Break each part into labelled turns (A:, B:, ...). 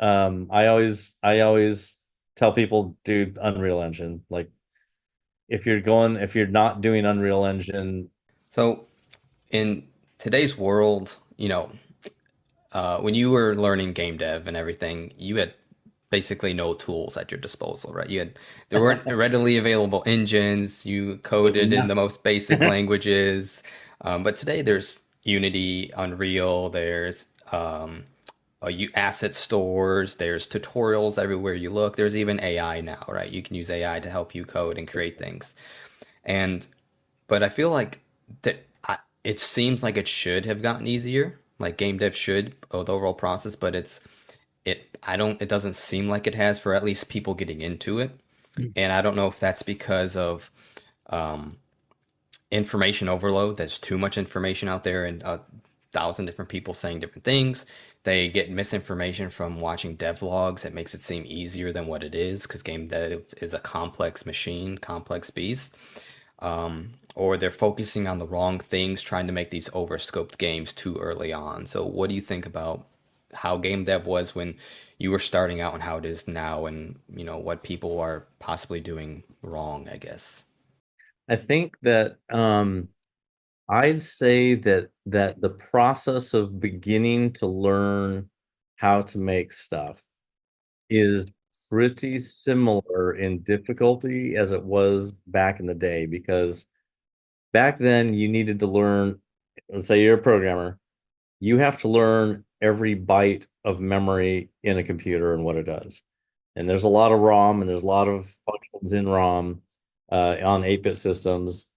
A: I always tell people, dude, Unreal Engine. Like, if you're not doing Unreal Engine,
B: So in today's world, when you were learning game dev and everything, you had basically no tools at your disposal, right? There weren't readily available engines. You
A: was
B: coded in the
A: nothing.
B: most basic languages. But today there's Unity, Unreal, there's asset stores, there's tutorials everywhere you look. There's even AI now, right? You can use AI to help you code and create things. And but I feel like it seems like it should have gotten easier. Like game dev should, the overall process, but it doesn't seem like it has for at least people getting into it. And I don't know if that's because of um, information overload. There's too much information out there and 1,000 different people saying different things. They get misinformation from watching devlogs. It makes it seem easier than what it is because game dev is a complex machine, complex beast. Or they're focusing on the wrong things, trying to make these overscoped games too early on. So, what do you think about how game dev was when you were starting out and how it is now, and what people are possibly doing wrong, I guess?
A: I think that I'd say that the process of beginning to learn how to make stuff is pretty similar in difficulty as it was back in the day, because back then you needed to learn, let's say you're a programmer, you have to learn every byte of memory in a computer and what it does. And there's a lot of ROM and there's a lot of functions in ROM on 8-bit systems.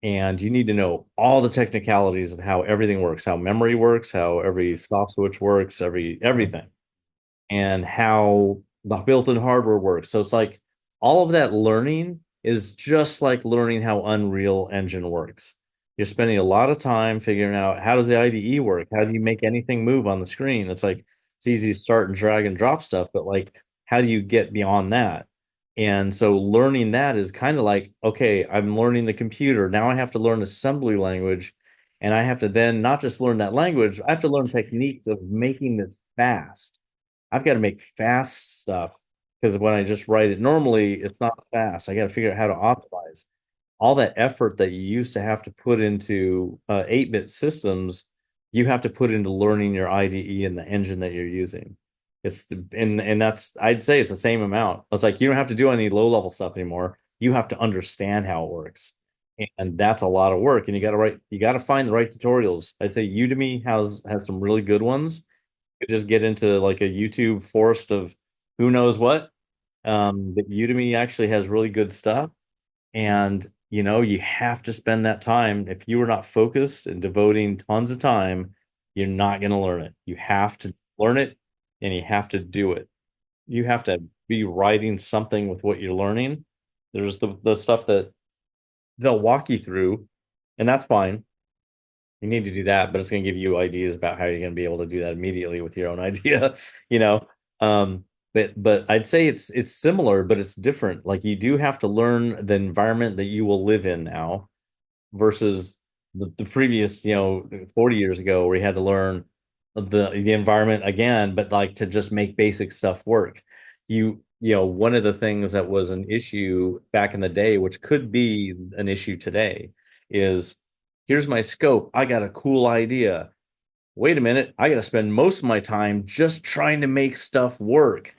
A: And you need to know all the technicalities of how everything works, how memory works, how every stop switch works, everything, and how the built-in hardware works. So it's like all of that learning is just like learning how Unreal Engine works. You're spending a lot of time figuring out, how does the IDE work? How do you make anything move on the screen? It's like it's easy to start and drag and drop stuff, but like how do you get beyond that? And so learning that is kind of like, okay, I'm learning the computer. Now I have to learn assembly language. And I have to then not just learn that language, I have to learn techniques of making this fast. I've got to make fast stuff, because when I just write it normally, it's not fast. I got to figure out how to optimize all that effort that you used to have to put into 8-bit systems. You have to put into learning your IDE and the engine that you're using. And that's, I'd say it's the same amount. It's like you don't have to do any low level stuff anymore. You have to understand how it works. And that's a lot of work. And you got to find the right tutorials. I'd say Udemy has some really good ones. You just get into like a YouTube forest of who knows what. But Udemy actually has really good stuff. And you have to spend that time. If you are not focused and devoting tons of time, you're not going to learn it. You have to learn it and you have to do it. You have to be writing something with what you're learning. There's the stuff that they'll walk you through, and that's fine. You need to do that, but it's going to give you ideas about how you're going to be able to do that immediately with your own idea, you know. But I'd say it's similar, but it's different. Like you do have to learn the environment that you will live in now versus the previous, 40 years ago, where you had to learn the environment again, but like to just make basic stuff work. One of the things that was an issue back in the day, which could be an issue today, is here's my scope. I got a cool idea. Wait a minute, I got to spend most of my time just trying to make stuff work.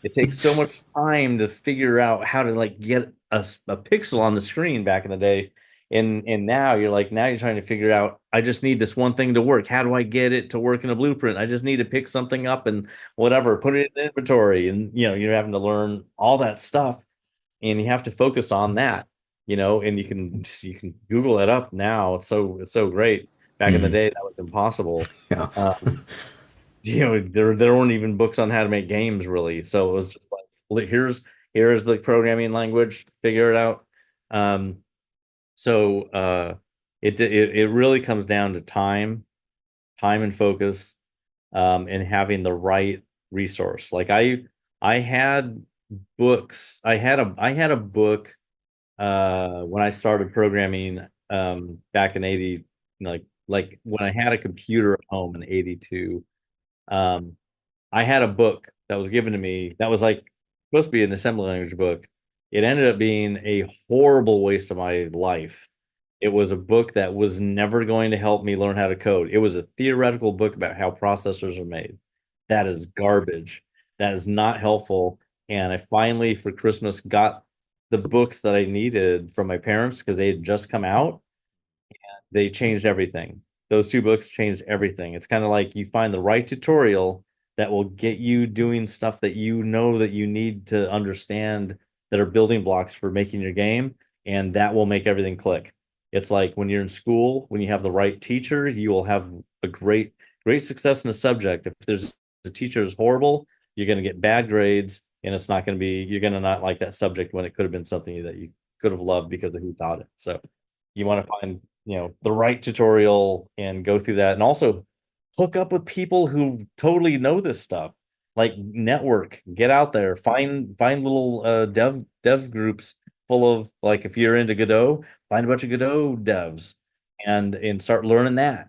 A: It takes so much time to figure out how to like get a pixel on the screen back in the day. And now you're trying to figure out, I just need this one thing to work. How do I get it to work in a blueprint? I just need to pick something up and whatever, put it in inventory. And you're having to learn all that stuff, and you have to focus on that, and you can Google that up now. It's so great. Back in the
B: Mm,
A: day, that was impossible.
B: yeah.
A: Um, there weren't even books on how to make games really. So it was just like, here's the programming language, figure it out. Um, so it really comes down to time and focus, and having the right resource. Like I had books. I had a book when I started programming back in 80, like when I had a computer at home in 82. um I had a book that was given to me that was like supposed to be an assembly language book. It ended up being a horrible waste of my life. It was a book that was never going to help me learn how to code. It was a theoretical book about how processors are made. That is garbage. That is not helpful. And I finally, for Christmas, got the books that I needed from my parents because they had just come out. They changed everything. Those two books changed everything. It's kind of like you find the right tutorial that will get you doing stuff that you know that you need to understand that are building blocks for making your game, and that will make everything click. It's like when you're in school, when you have the right teacher, you will have a great success in a subject. If there's the teacher is horrible, you're going to get bad grades, and it's not going to be, you're going to not like that subject when it could have been something that you could have loved because of who taught it. So you want to find, the right tutorial and go through that, and also hook up with people who totally know this stuff. Like network, get out there, find little dev groups full of, like, if you're into Godot, find a bunch of Godot devs and start learning that.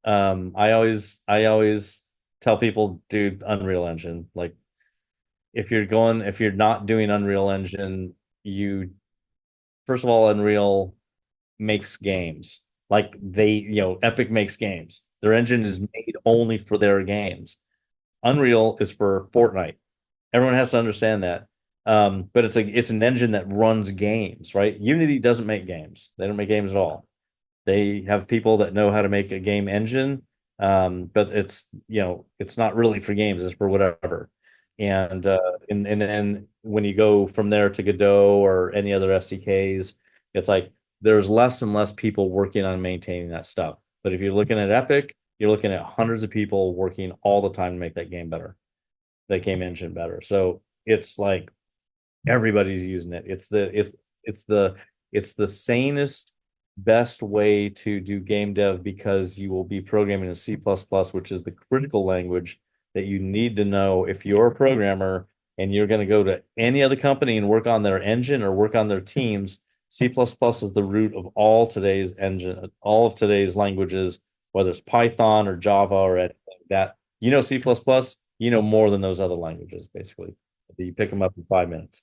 A: I always tell people, dude, Unreal Engine. Like, if you're not doing Unreal Engine, you first of all, Unreal makes games. Like, Epic makes games. Their engine is made only for their games. Unreal is for Fortnite. Everyone has to understand that. But it's an engine that runs games, right? Unity doesn't make games. They don't make games at all. They have people that know how to make a game engine, but it's not really for games. It's for whatever. And then when you go from there to Godot or any other SDKs, it's like there's less and less people working on maintaining that stuff. But if you're looking at Epic, you're looking at hundreds of people working all the time to make that game better, that game engine better. So it's like everybody's using it. It's the sanest, best way to do game dev, because you will be programming in C++, which is the critical language that you need to know if you're a programmer and you're going to go to any other company and work on their engine or work on their teams. C++ is the root of all today's engine, all of today's languages, whether it's Python or Java or anything that, C++, more than those other languages, basically. You pick them up in 5 minutes.